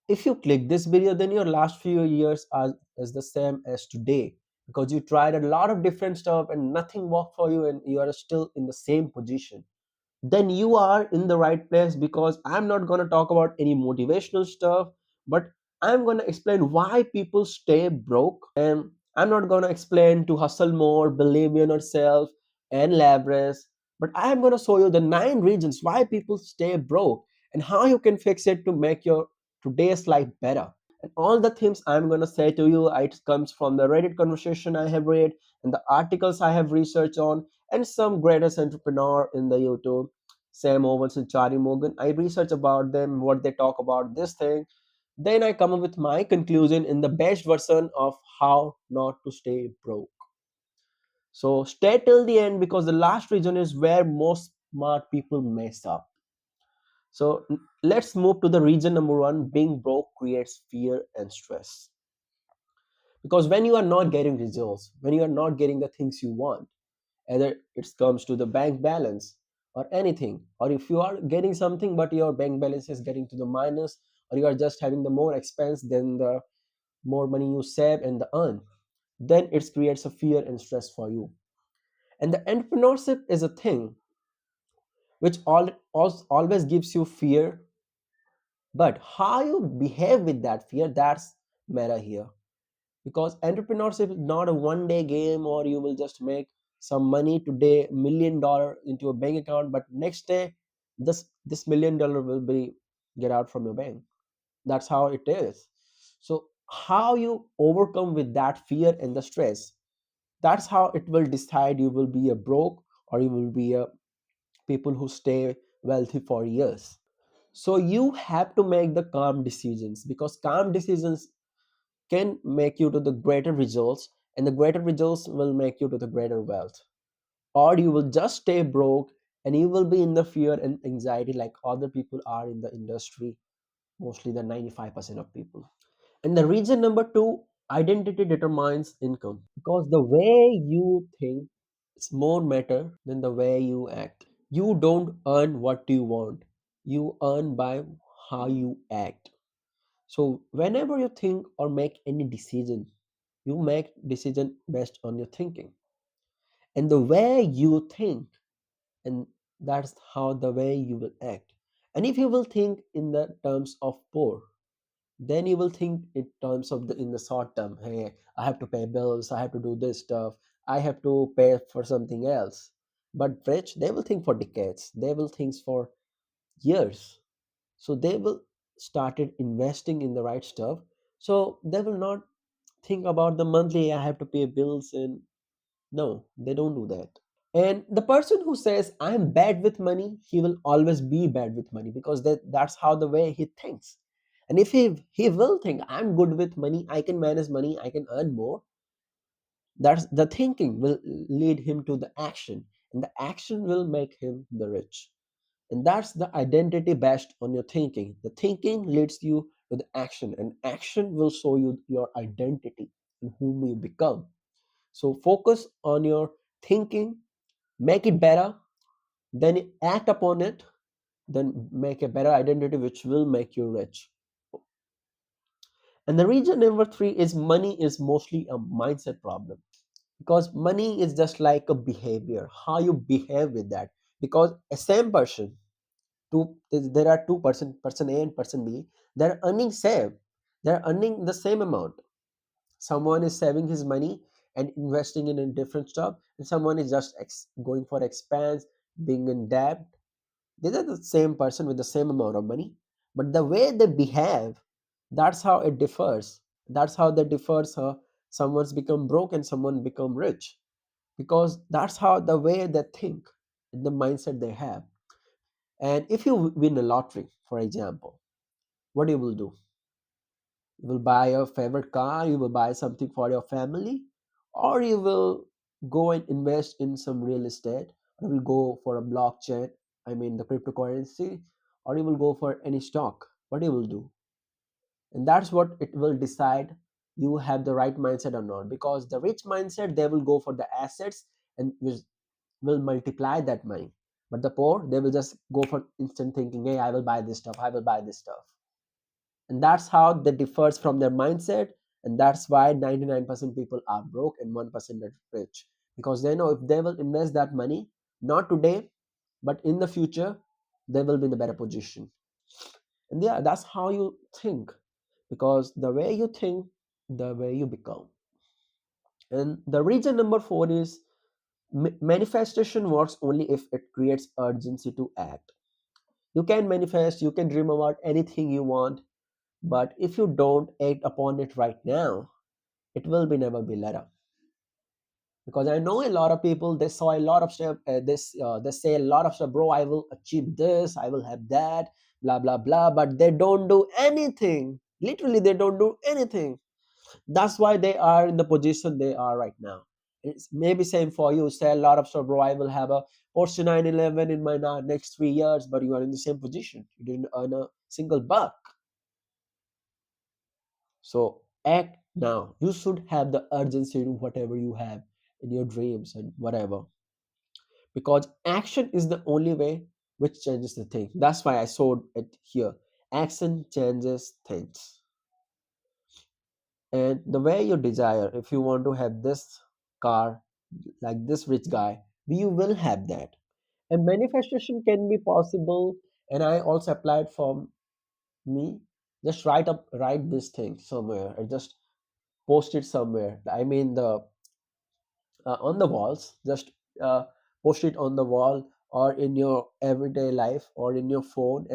If you click this video, then your last few years are is the same as today, because you tried a lot of different stuff and nothing worked for you and you are still in the same position. Then you are in the right place, because I'm not going to talk about any motivational stuff, but I'm going to explain why people stay broke. And I'm not going to explain to hustle more, believe in yourself, and leverage, but I'm going to show you the 9 reasons why people stay broke and how you can fix it to make your today's life better. And all the things I'm going to say to you, it comes from the Reddit conversation I have read and the articles I have researched on, and some greatest entrepreneur in the YouTube, Sam Owens and Charlie Morgan. I research about them, what they talk about this thing. Then I come up with my conclusion in the best version of how not to stay broke. So stay till the end, because the last reason is where most smart people mess up. So let's move to the reason number one: being broke creates fear and stress. Because when you are not getting results, when you are not getting the things you want, either it comes to the bank balance or anything, or if you are getting something but your bank balance is getting to the minus, or you are just having the more expense than the more money you save and the earn, then it creates a fear and stress for you. And the entrepreneurship is a thing which always gives you fear, but how you behave with that fear, that's matter here. Because entrepreneurship is not a one day game, or you will just make some money today, $1 million into a bank account, but next day this $1 million will be get out from your bank. That's how it is. So how you overcome with that fear and the stress, that's how it will decide you will be a broke or you will be a people who stay wealthy for years. So you have to make the calm decisions, because calm decisions can make you to the greater results, and the greater results will make you to the greater wealth. Or you will just stay broke and you will be in the fear and anxiety like other people are in the industry, mostly the 95% of people. And the reason number two: identity determines income. Because the way you think is more matter than the way you act. You don't earn what you want, you earn by how you act. So whenever you think or make any decision, you make decision based on your thinking and the way you think, and that's how the way you will act. And if you will think in the terms of poor, then you will think in terms of the in the short term. Hey, I have to pay bills, I have to do this stuff, I have to pay for something else. But rich, they will think for decades, they will think for years. So they will started investing in the right stuff. So they will not think about the monthly I have to pay bills, and no, they don't do that. And the person who says I'm bad with money, he will always be bad with money, because that's how the way he thinks. And if he will think I'm good with money, I can manage money, I can earn more, that's the thinking will lead him to the action, and the action will make him the rich. And that's the identity based on your thinking. The thinking leads you to the action, and action will show you your identity and whom you become. So focus on your thinking, make it better, then act upon it, then make a better identity which will make you rich. And the reason number three is money is mostly a mindset problem. Because money is just like a behavior, how you behave with that. Because a same person, there are two person A and person B, they're earning same, they're earning the same amount. Someone is saving his money and investing in a different stuff, and someone is just going for expense, being in debt. These are the same person with the same amount of money, but the way they behave, that's how it differs. That's how they differs. Someone's become broke and someone become rich, because that's how the way they think, the mindset they have. And if you win a lottery, for example, what you will do? You will buy your favorite car, you will buy something for your family, or you will go and invest in some real estate, or you will go for a blockchain, I mean the cryptocurrency, or you will go for any stock. What you will do? And that's what it will decide you have the right mindset or not. Because the rich mindset, they will go for the assets and will multiply that money. But the poor, they will just go for instant thinking, hey, I will buy this stuff, I will buy this stuff. And that's how they differs from their mindset. And that's why 99% people are broke and 1% are rich, because they know if they will invest that money, not today but in the future, they will be in a better position. And yeah, that's how you think, because the way you think, the way you become. And the reason number 4 is manifestation works only if it creates urgency to act. You can manifest, you can dream about anything you want, but if you don't act upon it right now, it will be never be let up. Because I know a lot of people, they saw a lot of stuff, they say a lot of stuff, bro, I will achieve this, I will have that, blah blah blah, but they don't do anything. Literally, they don't do anything. That's why they are in the position they are right now. It's maybe same for you. Say a lot of stuff, bro, I will have a Porsche 911 in my next 3 years, but you are in the same position, you didn't earn a single buck. So act now. You should have the urgency to whatever you have in your dreams and whatever, because action is the only way which changes the thing. That's why I showed it here. Action changes things. And the way you desire, if you want to have this car like this rich guy, you will have that. And manifestation can be possible. And I also applied for me. Just write this thing somewhere and just post it somewhere. I mean the on the walls. Just post it on the wall or in your everyday life or in your phone.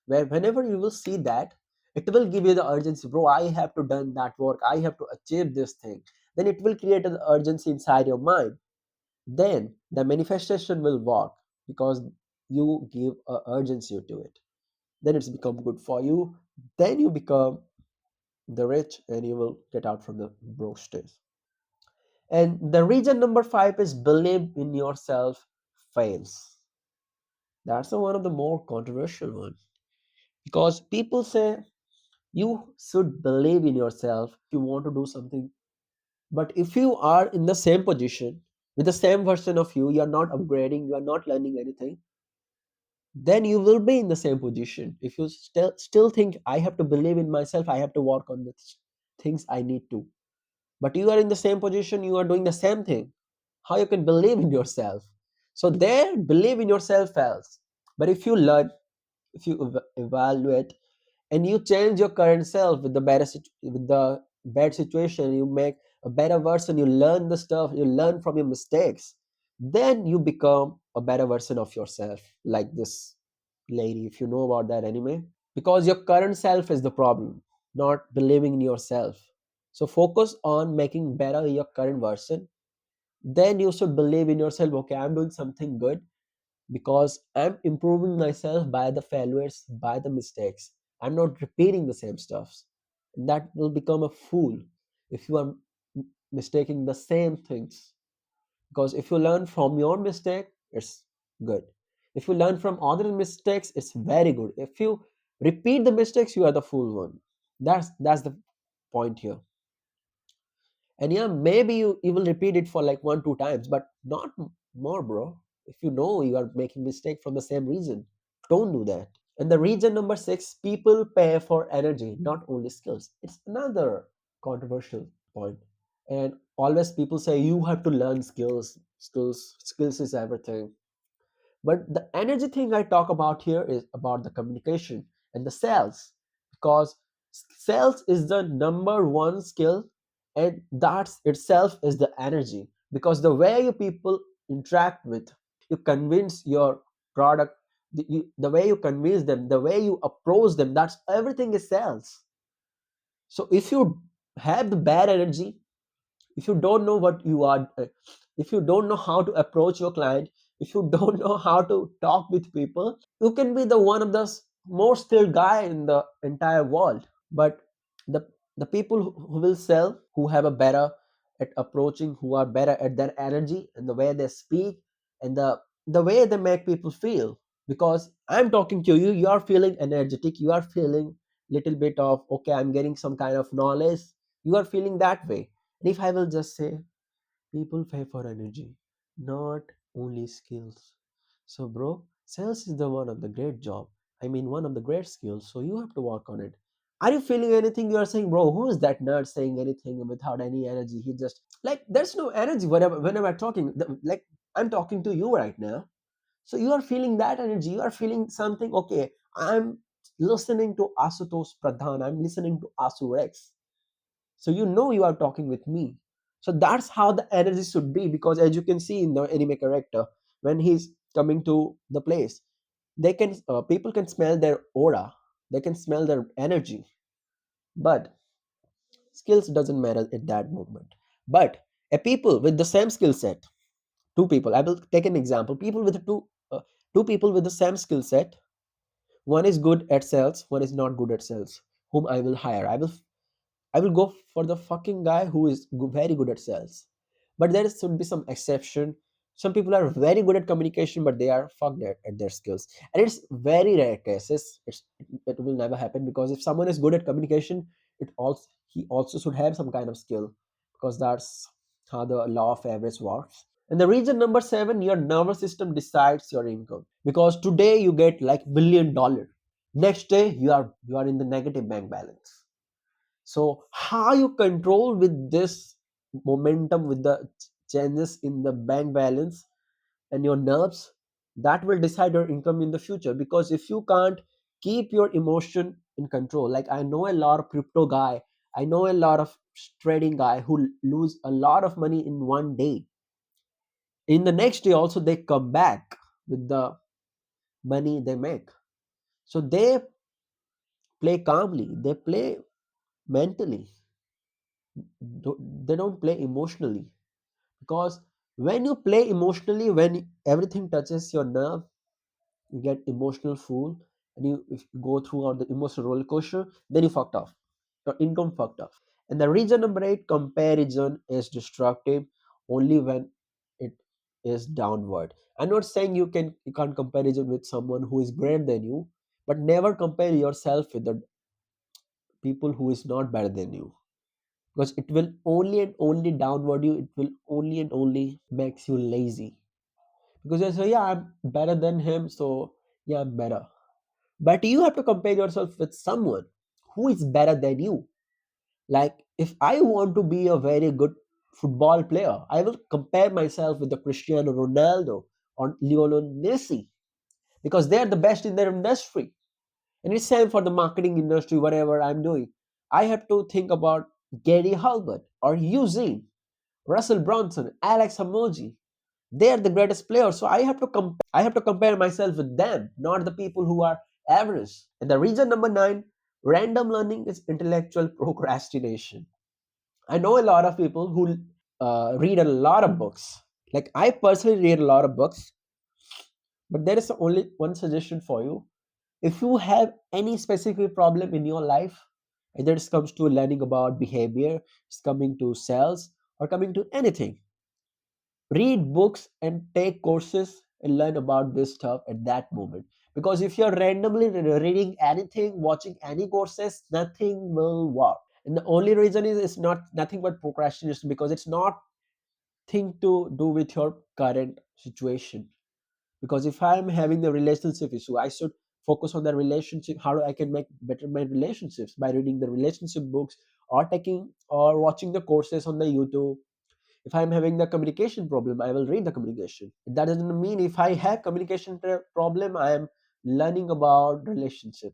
Where whenever you will see that, it will give you the urgency, bro, I have to done that work, I have to achieve this thing. Then it will create an urgency inside your mind. Then the manifestation will work, because you give a urgency to it. Then it's become good for you. Then you become the rich and you will get out from the broke stage. And the reason number 5 is believe in yourself fails. That's the one of the more controversial ones, because people say you should believe in yourself if you want to do something. But if you are in the same position with the same version of you, you are not upgrading, you are not learning anything, then you will be in the same position. If you still think I have to believe in myself, I have to work on the things I need to, but you are in the same position, you are doing the same thing, how you can believe in yourself? So there, believe in yourself fails. But if you learn, if you evaluate, and you change your current self with the with the bad situation, you make a better version, you learn the stuff, you learn from your mistakes, then you become a better version of yourself, like this lady, if you know about that anime. Because your current self is the problem, not believing in yourself. So focus on making better your current version. Then you should believe in yourself, okay, I'm doing something good, because I'm improving myself by the failures, by the mistakes. I'm not repeating the same stuffs. That will become a fool if you are mistaking the same things. Because if you learn from your mistake, it's good. If you learn from other mistakes, it's very good. If you repeat the mistakes, you are the fool one. That's the point here. And yeah, maybe you will repeat it for like 1 2 times, but not more, bro. If you know you are making mistake from the same reason, don't do that. And the reason number 6, people pay for energy, not only skills. It's another controversial point. And always people say you have to learn skills is everything. But the energy thing I talk about here is about the communication and the sales, because sales is the number one skill, and that itself is the energy. Because the way you people interact with, you convince your product, the way you convince them, the way you approach them, that's everything is sales. So if you have the bad energy, if you don't know what you are, if you don't know how to approach your client, if you don't know how to talk with people, you can be the one of the most skilled guy in the entire world. But the the people who will sell, who have a better at approaching, who are better at their energy and the way they speak, and the way they make people feel. Because I'm talking to you, you are feeling energetic, you are feeling little bit of, okay, I'm getting some kind of knowledge, you are feeling that way. And if I will just say, people pay for energy, not only skills. So, bro, sales is the one of the great job. I mean, one of the great skills. So you have to work on it. Are you feeling anything? You are saying, bro, who is that nerd saying anything without any energy? He just like there's no energy whenever I'm talking. Like I'm talking to you right now. So you are feeling that energy. You are feeling something. Okay, I'm listening to Asutosh Pradhan. I'm listening to Asu Rex. So you know you are talking with me. So that's how the energy should be. Because as you can see in the anime character, when he's coming to the place, they can people can smell their aura. They can smell their energy. But skills doesn't matter at that moment. But a people with the same skill set, two people. I will take an example. People with two people with the same skill set. One is good at sales, one is not good at sales. Whom I will hire? I will go for the fucking guy who is very good at sales. But there should be some exception. Some people are very good at communication, but they are fucked at their skills. And it's very rare cases. It will never happen because if someone is good at communication, he also should have some kind of skill because that's how the law of average works. And the reason number seven, your nervous system decides your income. Because today you get like $1 million. Next day you are in the negative bank balance. So how you control with this momentum with the changes in the bank balance and your nerves, that will decide your income in the future. Because if you can't keep your emotion in control, like I know a lot of crypto guy, I know a lot of trading guy who lose a lot of money in one day. In the next day also they come back with the money they make. So they play calmly, they play mentally, they don't play emotionally. Because when you play emotionally, when everything touches your nerve, you get emotional fool, and you if you go throughout the emotional roller coaster, then you fucked off, your income fucked off. And the reason number eight, comparison is destructive only when it is downward. I'm not saying you can't comparison with someone who is greater than you, but never compare yourself with the people who is not better than you, because it will only and only downward you, it will only and only makes you lazy. Because you say, yeah, I'm better than him, so yeah, I'm better. But you have to compare yourself with someone who is better than you. Like if I want to be a very good football player, I will compare myself with the Cristiano Ronaldo or Lionel Messi, because they are the best in their industry. And it's same for the marketing industry, whatever I'm doing. I have to think about Gary Halbert or Eugene, Russell Brunson, Alex Hamoji. They are the greatest players. So I have to compare myself with them, not the people who are average. And the reason number nine, random learning is intellectual procrastination. I know a lot of people who read a lot of books. Like I personally read a lot of books, but there is only one suggestion for you. If you have any specific problem in your life, either it comes to learning about behavior, it's coming to sales, or coming to anything, read books and take courses and learn about this stuff at that moment. Because if you're randomly reading anything, watching any courses, nothing will work. And the only reason is it's not nothing but procrastination, because it's not thing to do with your current situation. Because if I'm having the relationship issue, I should focus on the relationship, how I can make better my relationships by reading the relationship books, or taking or watching the courses on the YouTube. If I'm having the communication problem, I will read the communication. That doesn't mean if I have communication problem, I am learning about relationship.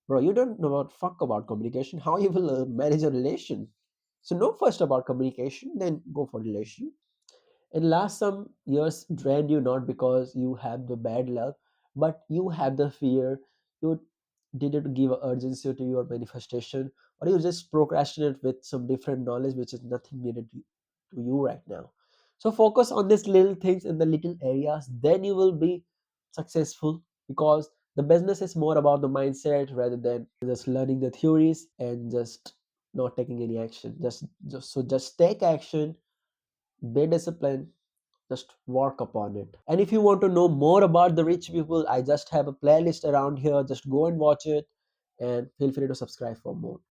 Bro, you don't know about fuck about communication. How you will manage a relation? So know first about communication, then go for relation. And last some years drained you not because you have the bad luck, but you have the fear. You didn't give urgency to your manifestation, or you just procrastinate with some different knowledge which is nothing needed to you right now. So focus on these little things in the little areas, then you will be successful. Because the business is more about the mindset rather than just learning the theories and just not taking any action. Just take action, be disciplined, just work upon it. And if you want to know more about the rich people, I just have a playlist around here, just go and watch it, and feel free to subscribe for more.